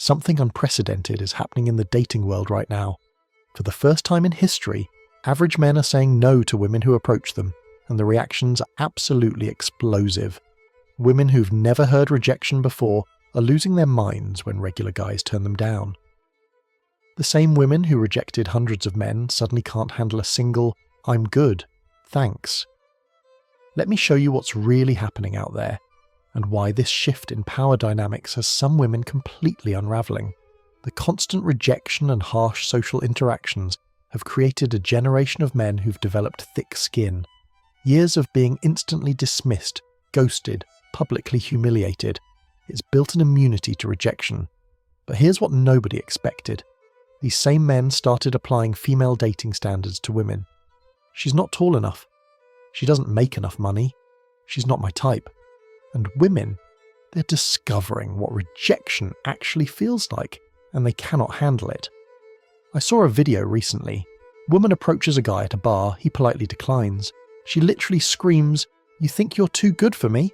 Something unprecedented is happening in the dating world right now. For the first time in history, average men are saying no to women who approach them, and the reactions are absolutely explosive. Women who've never heard rejection before are losing their minds when regular guys turn them down. The same women who rejected hundreds of men suddenly can't handle a single, "I'm good, thanks." Let me show you what's really happening out there, and why this shift in power dynamics has some women completely unraveling. The constant rejection and harsh social interactions have created a generation of men who've developed thick skin. Years of being instantly dismissed, ghosted, publicly humiliated. It's built an immunity to rejection. But here's what nobody expected. These same men started applying female dating standards to women. She's not tall enough. She doesn't make enough money. She's not my type. And women, they're discovering what rejection actually feels like, and they cannot handle it. I saw a video recently. Woman approaches a guy at a bar, he politely declines. She literally screams, "You think you're too good for me?"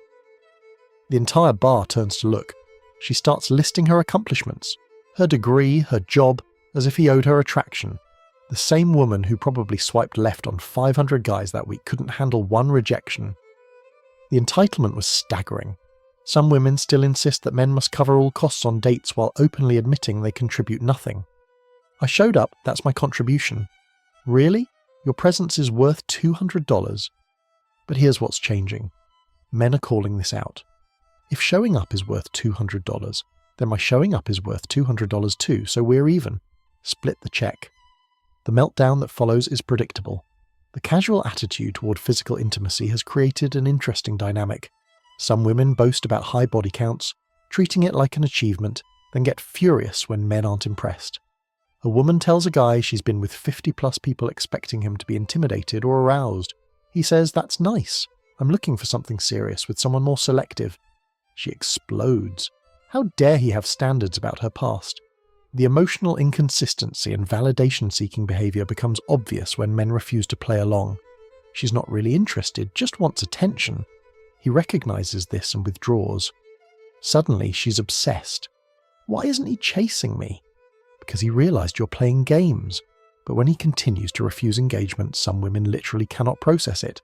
The entire bar turns to look. She starts listing her accomplishments, her degree, her job, as if he owed her attraction. The same woman who probably swiped left on 500 guys that week couldn't handle one rejection. The entitlement was staggering. Some women still insist that men must cover all costs on dates while openly admitting they contribute nothing. I showed up, that's my contribution. Really? Your presence is worth $200? But here's what's changing. Men are calling this out. If showing up is worth $200, then my showing up is worth $200 too, so we're even. Split the check. The meltdown that follows is predictable. The casual attitude toward physical intimacy has created an interesting dynamic. Some women boast about high body counts, treating it like an achievement, then get furious when men aren't impressed. A woman tells a guy she's been with 50+ people expecting him to be intimidated or aroused. He says, "That's nice. I'm looking for something serious with someone more selective." She explodes. How dare he have standards about her past? The emotional inconsistency and validation-seeking behaviour becomes obvious when men refuse to play along. She's not really interested, just wants attention. He recognises this and withdraws. Suddenly, she's obsessed. Why isn't he chasing me? Because he realised you're playing games. But when he continues to refuse engagement, some women literally cannot process it.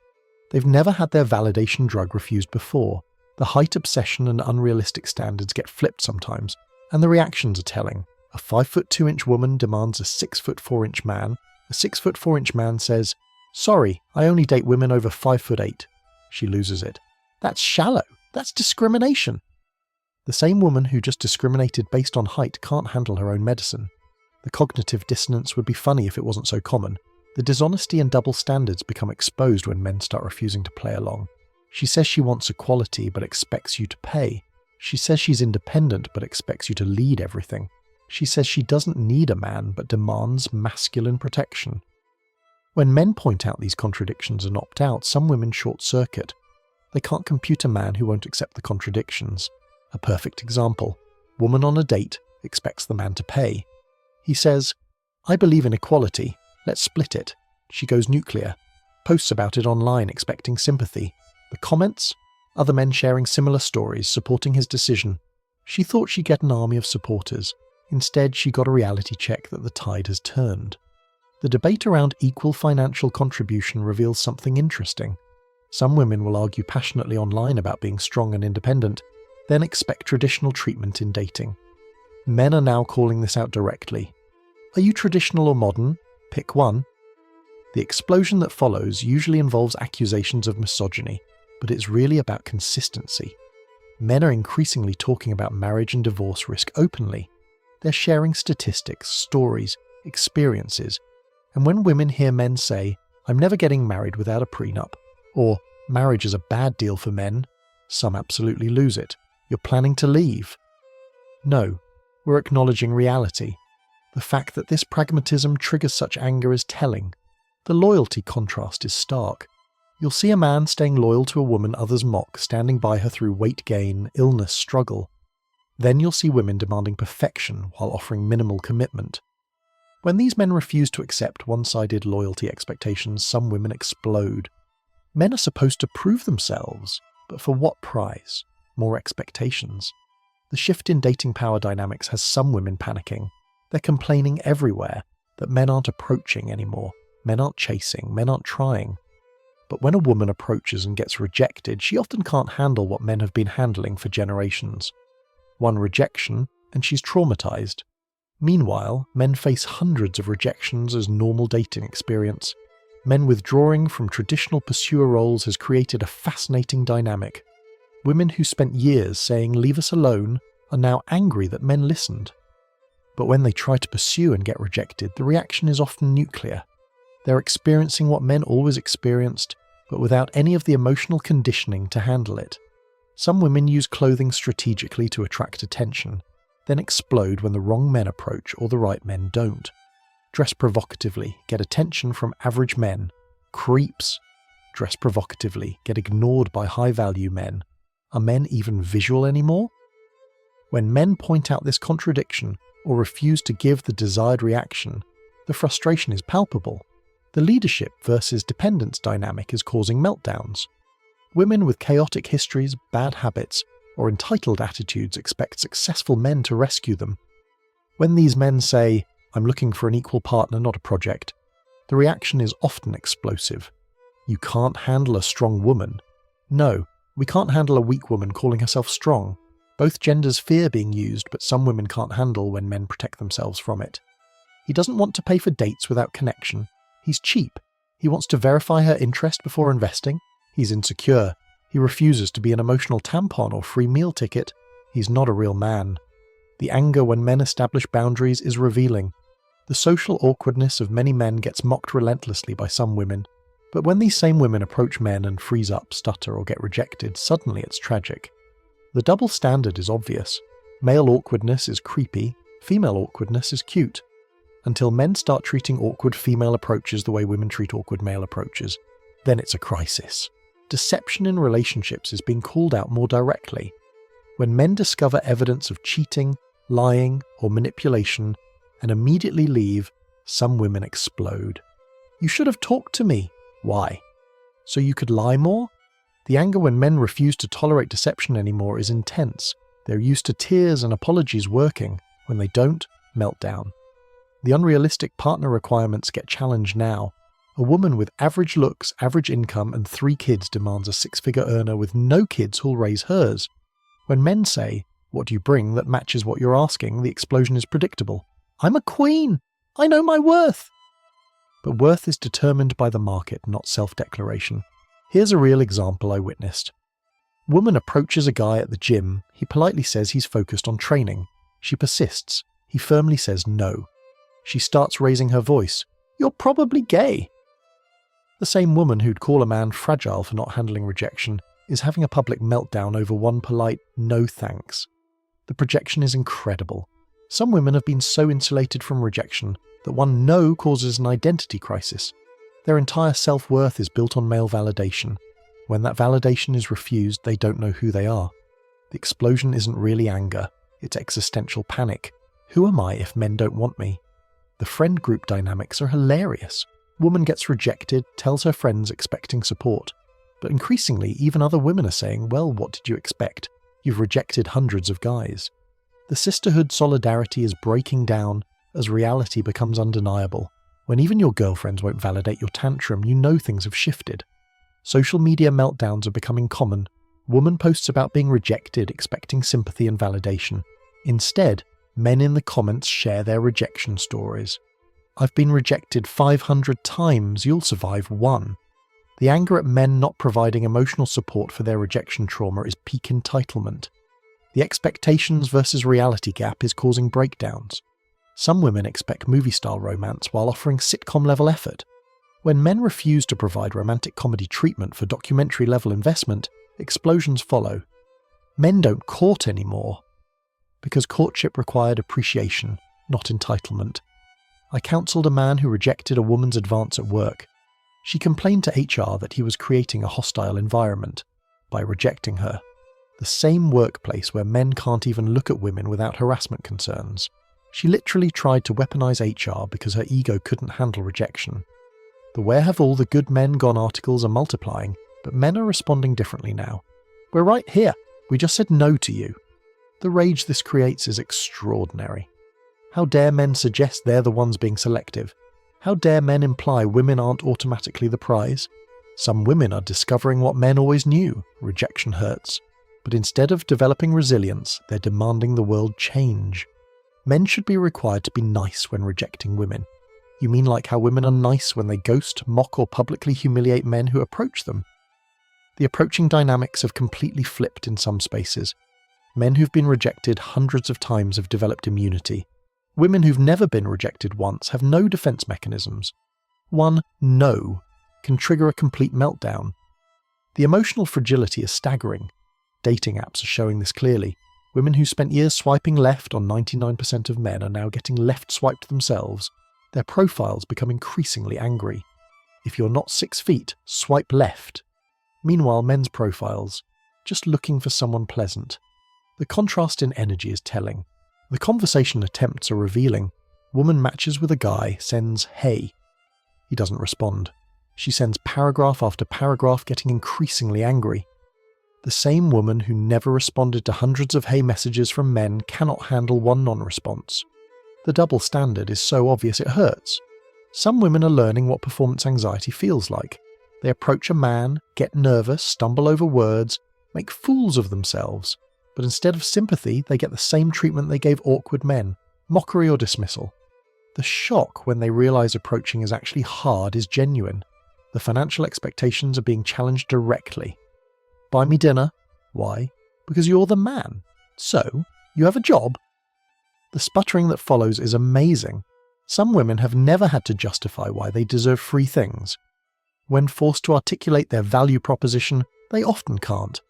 They've never had their validation drug refused before. The height obsession and unrealistic standards get flipped sometimes, and the reactions are telling. A 5'2" woman demands a 6'4" man. A 6'4" man says, "Sorry, I only date women over 5'8". She loses it. That's shallow. That's discrimination. The same woman who just discriminated based on height can't handle her own medicine. The cognitive dissonance would be funny if it wasn't so common. The dishonesty and double standards become exposed when men start refusing to play along. She says she wants equality but expects you to pay. She says she's independent but expects you to lead everything. She says she doesn't need a man but demands masculine protection. When men point out these contradictions and opt out, some women short-circuit. They can't compute a man who won't accept the contradictions. A perfect example. Woman on a date expects the man to pay. He says, "I believe in equality. Let's split it." She goes nuclear. Posts about it online expecting sympathy. The comments? Other men sharing similar stories supporting his decision. She thought she'd get an army of supporters. Instead, she got a reality check that the tide has turned. The debate around equal financial contribution reveals something interesting. Some women will argue passionately online about being strong and independent, then expect traditional treatment in dating. Men are now calling this out directly. Are you traditional or modern? Pick one. The explosion that follows usually involves accusations of misogyny, but it's really about consistency. Men are increasingly talking about marriage and divorce risk openly. They're sharing statistics, stories, experiences, and when women hear men say, "I'm never getting married without a prenup," or "marriage is a bad deal for men," some absolutely lose it. You're planning to leave. No, we're acknowledging reality. The fact that this pragmatism triggers such anger is telling. The loyalty contrast is stark. You'll see a man staying loyal to a woman others mock, standing by her through weight gain, illness, struggle. Then you'll see women demanding perfection while offering minimal commitment. When these men refuse to accept one-sided loyalty expectations, some women explode. Men are supposed to prove themselves, but for what price? More expectations. The shift in dating power dynamics has some women panicking. They're complaining everywhere that men aren't approaching anymore, men aren't chasing, men aren't trying. But when a woman approaches and gets rejected, she often can't handle what men have been handling for generations. One rejection, and she's traumatized. Meanwhile, men face hundreds of rejections as normal dating experience. Men withdrawing from traditional pursuer roles has created a fascinating dynamic. Women who spent years saying "leave us alone" are now angry that men listened. But when they try to pursue and get rejected, the reaction is often nuclear. They're experiencing what men always experienced, but without any of the emotional conditioning to handle it. Some women use clothing strategically to attract attention, then explode when the wrong men approach or the right men don't. Dress provocatively, get attention from average men. Creeps. Dress provocatively, get ignored by high-value men. Are men even visual anymore? When men point out this contradiction or refuse to give the desired reaction, the frustration is palpable. The leadership versus dependence dynamic is causing meltdowns. Women with chaotic histories, bad habits, or entitled attitudes expect successful men to rescue them. When these men say, "I'm looking for an equal partner, not a project," the reaction is often explosive. "You can't handle a strong woman." No, we can't handle a weak woman calling herself strong. Both genders fear being used, but some women can't handle when men protect themselves from it. He doesn't want to pay for dates without connection. He's cheap. He wants to verify her interest before investing. He's insecure. He refuses to be an emotional tampon or free meal ticket. He's not a real man. The anger when men establish boundaries is revealing. The social awkwardness of many men gets mocked relentlessly by some women, but when these same women approach men and freeze up, stutter, or get rejected, suddenly it's tragic. The double standard is obvious. Male awkwardness is creepy, female awkwardness is cute. Until men start treating awkward female approaches the way women treat awkward male approaches, then it's a crisis. Deception in relationships is being called out more directly. When men discover evidence of cheating, lying, or manipulation, and immediately leave, some women explode. "You should have talked to me." Why? So you could lie more? The anger when men refuse to tolerate deception anymore is intense. They're used to tears and apologies working. When they don't, meltdown. The unrealistic partner requirements get challenged now. A woman with average looks, average income, and 3 kids demands a 6-figure earner with no kids who'll raise hers. When men say, "What do you bring that matches what you're asking?" the explosion is predictable. "I'm a queen! I know my worth!" But worth is determined by the market, not self-declaration. Here's a real example I witnessed. Woman approaches a guy at the gym. He politely says he's focused on training. She persists. He firmly says no. She starts raising her voice. "You're probably gay." The same woman who'd call a man fragile for not handling rejection is having a public meltdown over one polite "no thanks." The projection is incredible. Some women have been so insulated from rejection that one no causes an identity crisis. Their entire self-worth is built on male validation. When that validation is refused, they don't know who they are. The explosion isn't really anger, it's existential panic. Who am I if men don't want me? The friend group dynamics are hilarious. Woman gets rejected, tells her friends expecting support. But increasingly, even other women are saying, "Well, what did you expect? You've rejected hundreds of guys." The sisterhood solidarity is breaking down as reality becomes undeniable. When even your girlfriends won't validate your tantrum, you know things have shifted. Social media meltdowns are becoming common. Woman posts about being rejected, expecting sympathy and validation. Instead, men in the comments share their rejection stories. "I've been rejected 500 times, you'll survive 1. The anger at men not providing emotional support for their rejection trauma is peak entitlement. The expectations versus reality gap is causing breakdowns. Some women expect movie-style romance while offering sitcom-level effort. When men refuse to provide romantic comedy treatment for documentary-level investment, explosions follow. Men don't court anymore, because courtship required appreciation, not entitlement. I counselled a man who rejected a woman's advance at work. She complained to HR that he was creating a hostile environment by rejecting her. The same workplace where men can't even look at women without harassment concerns. She literally tried to weaponize HR because her ego couldn't handle rejection. The "Where have all the good men gone" articles are multiplying, but men are responding differently now. "We're right here. We just said no to you." The rage this creates is extraordinary. How dare men suggest they're the ones being selective? How dare men imply women aren't automatically the prize? Some women are discovering what men always knew: rejection hurts. But instead of developing resilience, they're demanding the world change. Men should be required to be nice when rejecting women. You mean like how women are nice when they ghost, mock, or publicly humiliate men who approach them? The approaching dynamics have completely flipped in some spaces. Men who've been rejected hundreds of times have developed immunity. Women who've never been rejected once have no defense mechanisms. One no can trigger a complete meltdown. The emotional fragility is staggering. Dating apps are showing this clearly. Women who spent years swiping left on 99% of men are now getting left swiped themselves. Their profiles become increasingly angry. If you're not 6 feet, swipe left. Meanwhile, men's profiles, just looking for someone pleasant. The contrast in energy is telling. The conversation attempts are revealing. Woman matches with a guy, sends hey. He doesn't respond. She sends paragraph after paragraph, getting increasingly angry. The same woman who never responded to hundreds of hey messages from men cannot handle one non-response. The double standard is so obvious it hurts. Some women are learning what performance anxiety feels like. They approach a man, get nervous, stumble over words, make fools of themselves, but instead of sympathy, they get the same treatment they gave awkward men: mockery or dismissal. The shock when they realize approaching is actually hard is genuine. The financial expectations are being challenged directly. Buy me dinner. Why? Because you're the man. So, you have a job? The sputtering that follows is amazing. Some women have never had to justify why they deserve free things. When forced to articulate their value proposition, they often can't.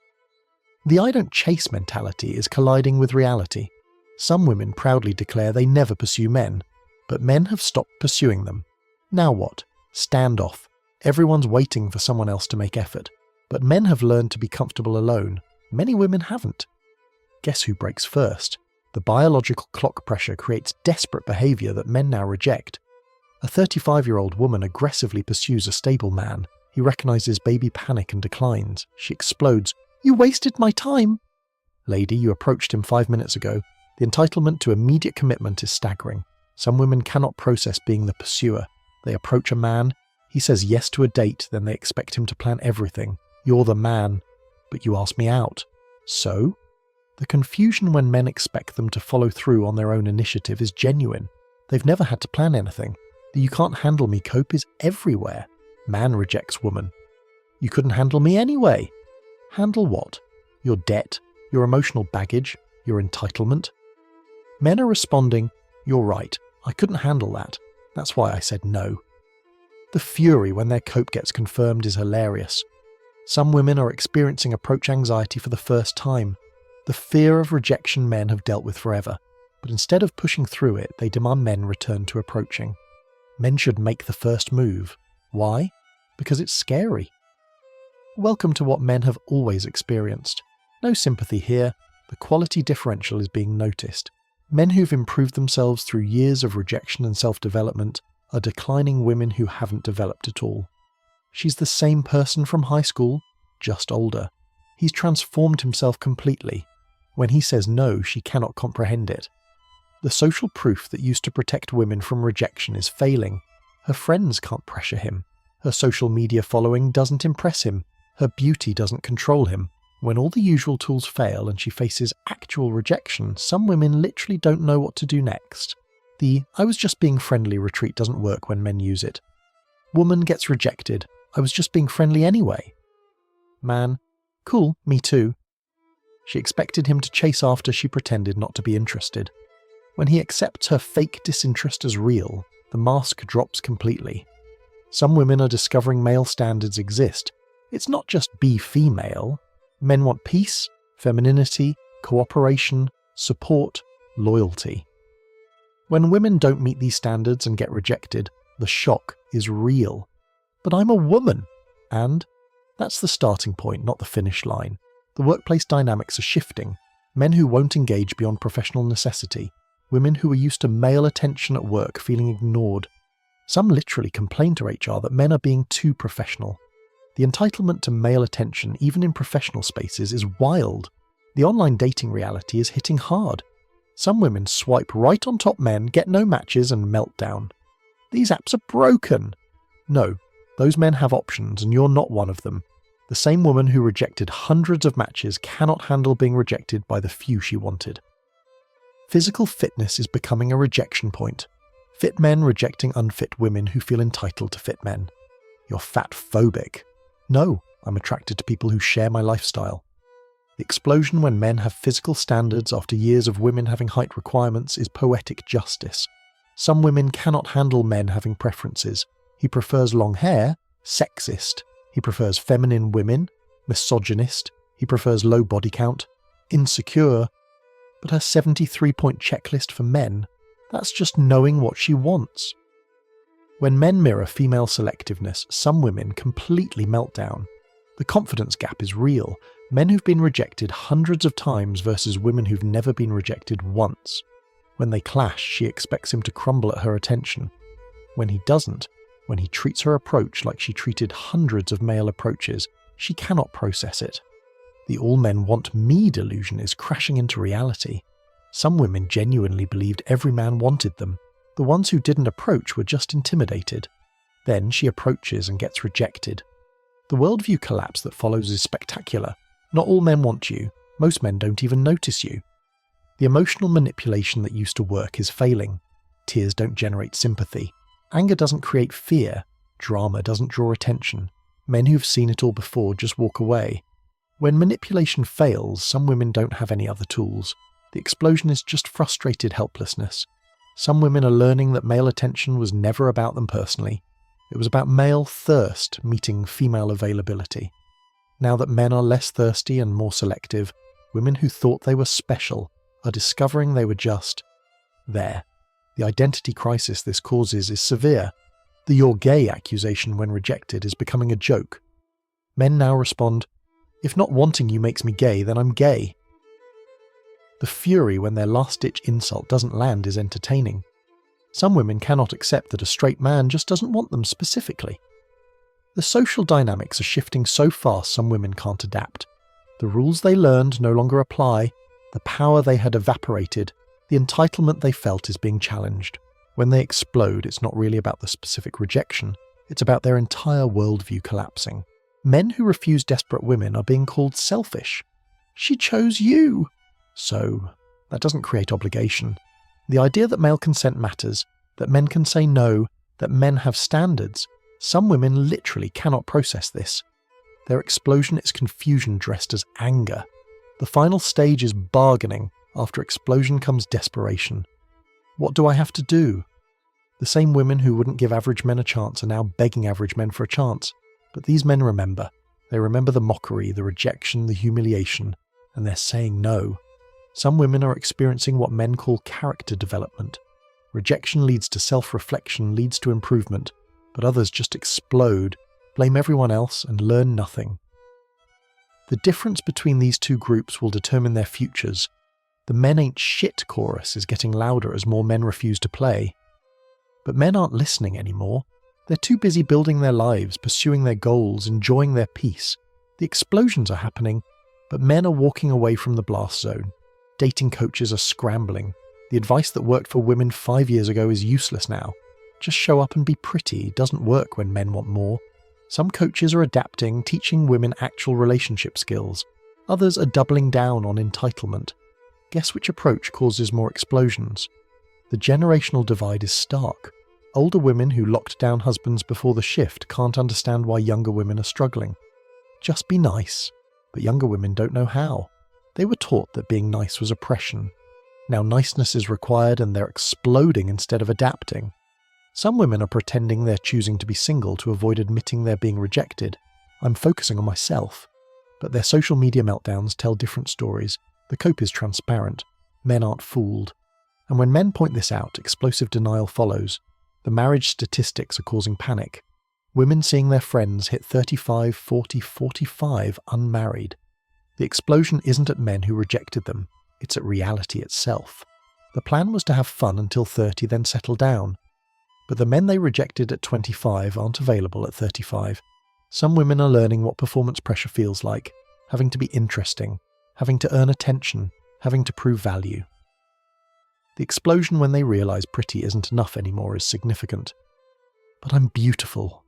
The I don't chase mentality is colliding with reality. Some women proudly declare they never pursue men, but men have stopped pursuing them. Now what? Standoff. Everyone's waiting for someone else to make effort. But men have learned to be comfortable alone. Many women haven't. Guess who breaks first? The biological clock pressure creates desperate behaviour that men now reject. A 35-year-old woman aggressively pursues a stable man. He recognises baby panic and declines. She explodes. "You wasted my time!" "Lady, you approached him 5 minutes ago." The entitlement to immediate commitment is staggering. Some women cannot process being the pursuer. They approach a man. He says yes to a date, then they expect him to plan everything. "You're the man, but you asked me out." So? The confusion when men expect them to follow through on their own initiative is genuine. They've never had to plan anything. The "you can't handle me" cope is everywhere. Man rejects woman. "You couldn't handle me anyway." Handle what? Your debt, your emotional baggage, your entitlement? Men are responding, "You're right, I couldn't handle that. That's why I said no." The fury when their cope gets confirmed is hilarious. Some women are experiencing approach anxiety for the first time. The fear of rejection men have dealt with forever, but instead of pushing through it, they demand men return to approaching. Men should make the first move. Why? Because it's scary. Welcome to what men have always experienced. No sympathy here. The quality differential is being noticed. Men who've improved themselves through years of rejection and self-development are declining women who haven't developed at all. She's the same person from high school, just older. He's transformed himself completely. When he says no, she cannot comprehend it. The social proof that used to protect women from rejection is failing. Her friends can't pressure him. Her social media following doesn't impress him. Her beauty doesn't control him. When all the usual tools fail and she faces actual rejection, some women literally don't know what to do next. The "I was just being friendly" retreat doesn't work when men use it. Woman gets rejected. "I was just being friendly anyway." Man: "Cool, me too." She expected him to chase after she pretended not to be interested. When he accepts her fake disinterest as real, the mask drops completely. Some women are discovering male standards exist. It's not just be female. Men want peace, femininity, cooperation, support, loyalty. When women don't meet these standards and get rejected, the shock is real. "But I'm a woman!" And that's the starting point, not the finish line. The workplace dynamics are shifting. Men who won't engage beyond professional necessity. Women who are used to male attention at work feeling ignored. Some literally complain to HR that men are being too professional. The entitlement to male attention, even in professional spaces, is wild. The online dating reality is hitting hard. Some women swipe right on top men, get no matches and melt down. These apps are broken. No, those men have options and you're not one of them. The same woman who rejected hundreds of matches cannot handle being rejected by the few she wanted. Physical fitness is becoming a rejection point. Fit men rejecting unfit women who feel entitled to fit men. You're fat phobic. No, I'm attracted to people who share my lifestyle. The explosion when men have physical standards after years of women having height requirements is poetic justice. Some women cannot handle men having preferences. He prefers long hair, sexist. He prefers feminine women, misogynist. He prefers low body count, insecure. But her 73-point checklist for men, that's just knowing what she wants. When men mirror female selectiveness, some women completely melt down. The confidence gap is real. Men who've been rejected hundreds of times versus women who've never been rejected once. When they clash, she expects him to crumble at her attention. When he doesn't, when he treats her approach like she treated hundreds of male approaches, she cannot process it. The all men want me delusion is crashing into reality. Some women genuinely believed every man wanted them. The ones who didn't approach were just intimidated. Then she approaches and gets rejected. The worldview collapse that follows is spectacular. Not all men want you. Most men don't even notice you. The emotional manipulation that used to work is failing. Tears don't generate sympathy. Anger doesn't create fear. Drama doesn't draw attention. Men who've seen it all before just walk away. When manipulation fails, some women don't have any other tools. The explosion is just frustrated helplessness. Some women are learning that male attention was never about them personally. It was about male thirst meeting female availability. Now that men are less thirsty and more selective, women who thought they were special are discovering they were just there. The identity crisis this causes is severe. The "you're gay" accusation when rejected is becoming a joke. Men now respond, "If not wanting you makes me gay, then I'm gay." The fury when their last-ditch insult doesn't land is entertaining. Some women cannot accept that a straight man just doesn't want them specifically. The social dynamics are shifting so fast some women can't adapt. The rules they learned no longer apply, the power they had evaporated, the entitlement they felt is being challenged. When they explode, it's not really about the specific rejection, it's about their entire worldview collapsing. Men who refuse desperate women are being called selfish. She chose you! So, that doesn't create obligation. The idea that male consent matters, that men can say no, that men have standards, some women literally cannot process this. Their explosion is confusion dressed as anger. The final stage is bargaining. After explosion comes desperation. What do I have to do? The same women who wouldn't give average men a chance are now begging average men for a chance. But these men remember. They remember the mockery, the rejection, the humiliation, and they're saying no. Some women are experiencing what men call character development. Rejection leads to self-reflection, leads to improvement, but others just explode, blame everyone else, and learn nothing. The difference between these two groups will determine their futures. The "men ain't shit" chorus is getting louder as more men refuse to play. But men aren't listening anymore. They're too busy building their lives, pursuing their goals, enjoying their peace. The explosions are happening, but men are walking away from the blast zone. Dating coaches are scrambling. The advice that worked for women 5 years ago is useless now. Just show up and be pretty doesn't work when men want more. Some coaches are adapting, teaching women actual relationship skills. Others are doubling down on entitlement. Guess which approach causes more explosions? The generational divide is stark. Older women who locked down husbands before the shift can't understand why younger women are struggling. Just be nice. But younger women don't know how. They were taught that being nice was oppression. Now niceness is required and they're exploding instead of adapting. Some women are pretending they're choosing to be single to avoid admitting they're being rejected. I'm focusing on myself. But their social media meltdowns tell different stories. The cope is transparent. Men aren't fooled. And when men point this out, explosive denial follows. The marriage statistics are causing panic. Women seeing their friends hit 35, 40, 45 unmarried. The explosion isn't at men who rejected them. It's at reality itself. The plan was to have fun until 30, then settle down. But the men they rejected at 25 aren't available at 35. Some women are learning what performance pressure feels like, having to be interesting, having to earn attention, having to prove value. The explosion when they realise pretty isn't enough anymore is significant. But I'm beautiful.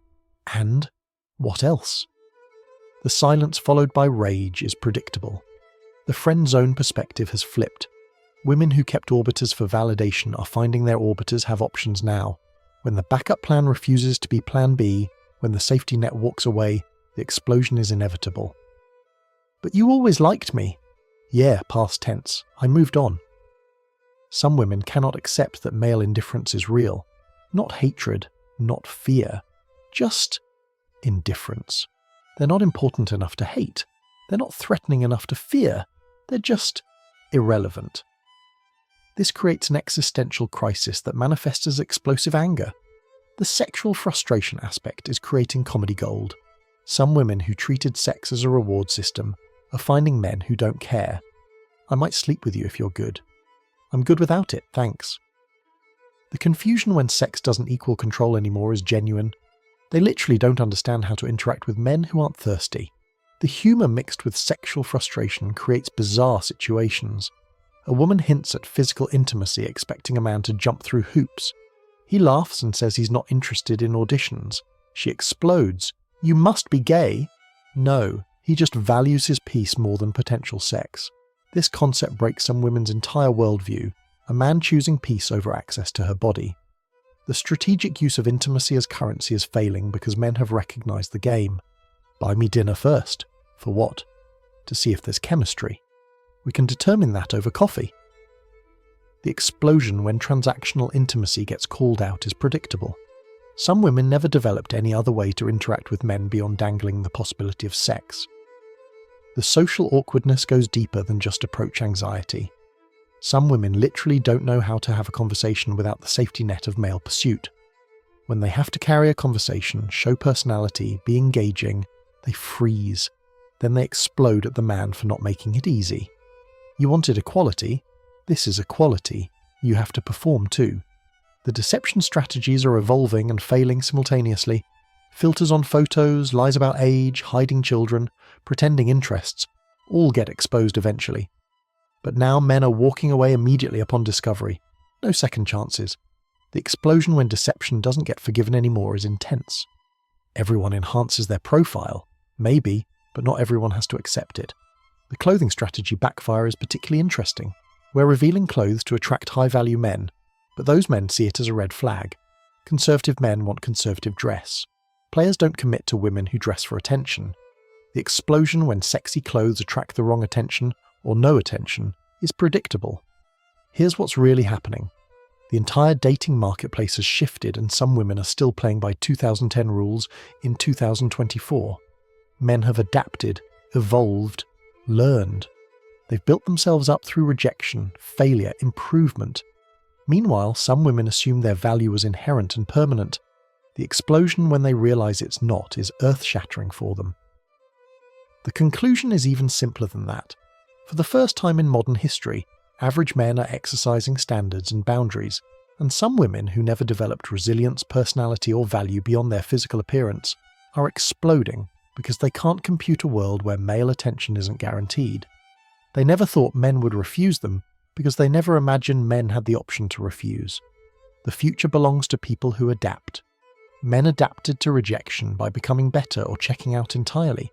And what else? The silence followed by rage is predictable. The friend zone perspective has flipped. Women who kept orbiters for validation are finding their orbiters have options now. When the backup plan refuses to be plan B, when the safety net walks away, the explosion is inevitable. But you always liked me. Yeah, past tense. I moved on. Some women cannot accept that male indifference is real. Not hatred, not fear. Just indifference. They're not important enough to hate. They're not threatening enough to fear. They're just irrelevant. This creates an existential crisis that manifests as explosive anger. The sexual frustration aspect is creating comedy gold. Some women who treated sex as a reward system are finding men who don't care. I might sleep with you if you're good. I'm good without it, thanks. The confusion when sex doesn't equal control anymore is genuine. They literally don't understand how to interact with men who aren't thirsty. The humour mixed with sexual frustration creates bizarre situations. A woman hints at physical intimacy expecting a man to jump through hoops. He laughs and says he's not interested in auditions. She explodes. You must be gay. No, he just values his peace more than potential sex. This concept breaks some women's entire worldview, a man choosing peace over access to her body. The strategic use of intimacy as currency is failing because men have recognised the game. Buy me dinner first. For what? To see if there's chemistry. We can determine that over coffee. The explosion when transactional intimacy gets called out is predictable. Some women never developed any other way to interact with men beyond dangling the possibility of sex. The social awkwardness goes deeper than just approach anxiety. Some women literally don't know how to have a conversation without the safety net of male pursuit. When they have to carry a conversation, show personality, be engaging, they freeze. Then they explode at the man for not making it easy. You wanted equality? This is equality. You have to perform too. The deception strategies are evolving and failing simultaneously. Filters on photos, lies about age, hiding children, pretending interests, all get exposed eventually. But now men are walking away immediately upon discovery. No second chances. The explosion when deception doesn't get forgiven anymore is intense. Everyone enhances their profile. Maybe, but not everyone has to accept it. The clothing strategy backfire is particularly interesting. We're revealing clothes to attract high-value men, but those men see it as a red flag. Conservative men want conservative dress. Players don't commit to women who dress for attention. The explosion when sexy clothes attract the wrong attention, or no attention, is predictable. Here's what's really happening. The entire dating marketplace has shifted and some women are still playing by 2010 rules in 2024. Men have adapted, evolved, learned. They've built themselves up through rejection, failure, improvement. Meanwhile, some women assume their value was inherent and permanent. The explosion when they realise it's not is earth-shattering for them. The conclusion is even simpler than that. For the first time in modern history, average men are exercising standards and boundaries, and some women who never developed resilience, personality or value beyond their physical appearance are exploding because they can't compute a world where male attention isn't guaranteed. They never thought men would refuse them because they never imagined men had the option to refuse. The future belongs to people who adapt. Men adapted to rejection by becoming better or checking out entirely.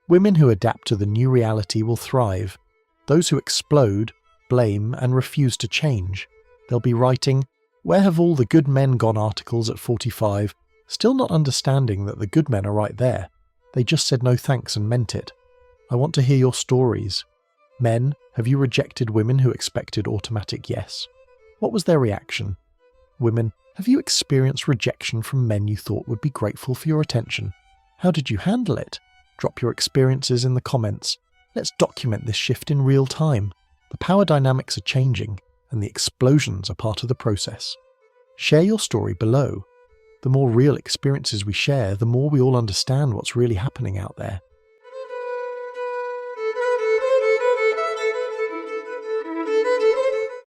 Women who adapt to the new reality will thrive. Those who explode, blame, and refuse to change. They'll be writing, "Where have all the good men gone?" articles at 45, still not understanding that the good men are right there. They just said no thanks and meant it. I want to hear your stories. Men, have you rejected women who expected automatic yes? What was their reaction? Women, have you experienced rejection from men you thought would be grateful for your attention? How did you handle it? Drop your experiences in the comments. Let's document this shift in real time. The power dynamics are changing, and the explosions are part of the process. Share your story below. The more real experiences we share, the more we all understand what's really happening out there.